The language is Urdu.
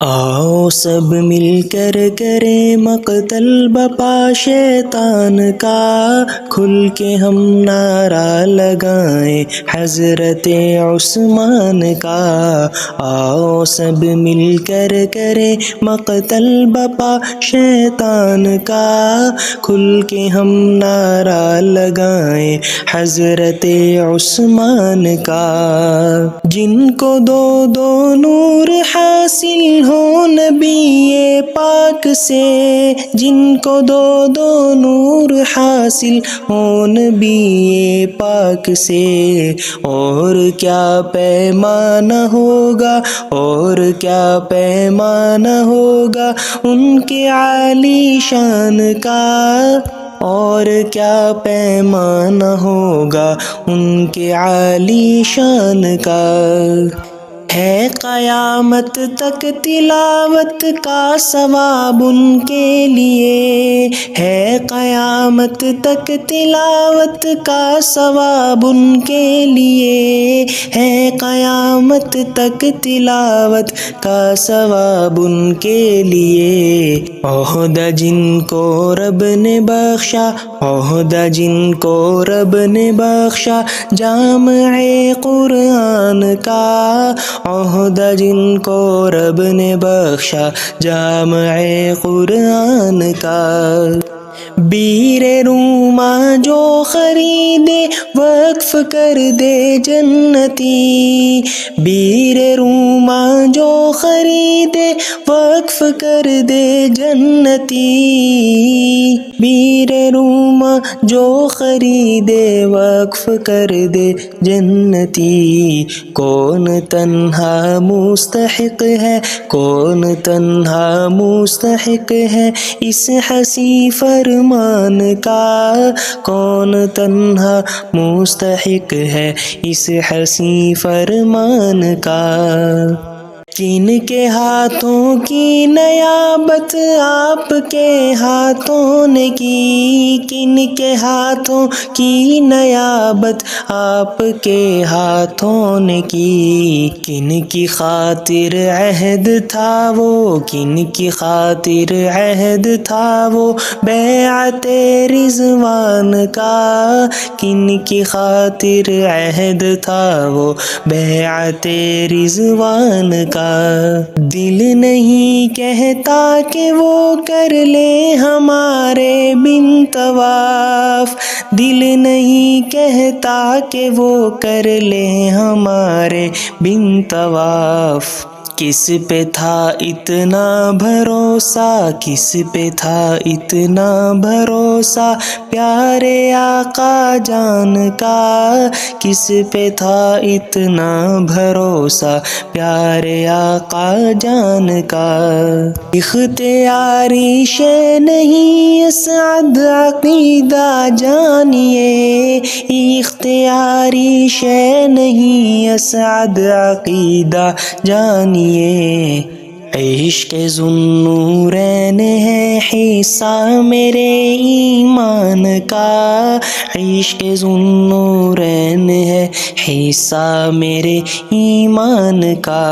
آؤ سب مل کر کریں مقتل بپا شیطان کا، کھل کے ہم نعرہ لگائیں حضرت عثمان کا۔ آؤ سب مل کر کریں مقتل بپا شیطان کا، کھل کے ہم نعرہ لگائیں حضرت عثمان کا۔ جن کو دو دو نور حاصل ہو نبی پاک سے، جن کو دو دو نور حاصل ہو نبی پاک سے، اور کیا پیمانہ ہوگا، اور کیا پیمانہ ہوگا ان کے عالی شان کا، اور کیا پیمانہ ہوگا ان کے عالی شان کا۔ ہے قیامت تک تلاوت کا ثواب ان کے لیے، ہے قیامت تک تلاوت کا ثواب ان کے لیے، ہے قیامت تک تلاوت کا ثواب ان کے لیے۔ عہدہ جن کو رب نے بخشا، عہدہ جن کو رب نے بخشا جامع قرآن کا، عہدہ جن کو رب نے بخشا جامع قرآن کا۔ بیر روما جو خریدے وقف کر دے جنتی، بیر روما جو خریدے وقف کر دے جنتی، بیر روما جو خریدے وقف کر دے جنتی۔ کون تنہا مستحق ہے، کون تنہا مستحق ہے اس حسین فرمان کا، کون تنہا مستحق ہے اس حسین فرمان کا۔ کن کے ہاتھوں کی نیابت آپ کے ہاتھوں نے کی، کن کے ہاتھوں کی نیابت آپ کے ہاتھوں نے کی۔ کن کی خاطر عہد تھا وہ، کن کی خاطر عہد تھا وہ بیعت رضوان کا، کن کی خاطر عہد تھا وہ بیعت رضوان کا۔ دل نہیں کہتا کہ وہ کر لے ہمارے بن طواف، دل نہیں کہتا کہ وہ کر لے ہمارے بن طواف۔ کس پہ تھا اتنا بھروسہ، کس پہ تھا اتنا بھروسہ پیارے آقا جان کا، کس پہ تھا اتنا بھروسہ پیارے آقا جان کا۔ اختیاری شے نہیں اسعد عقیدہ جانیے، اختیاری شے نہیں اسعد عقیدہ جانیے۔ عشق ذوالنورین ہے حصہ میرے ایمان کا، عشق ذوالنورین ہے حصہ میرے ایمان کا۔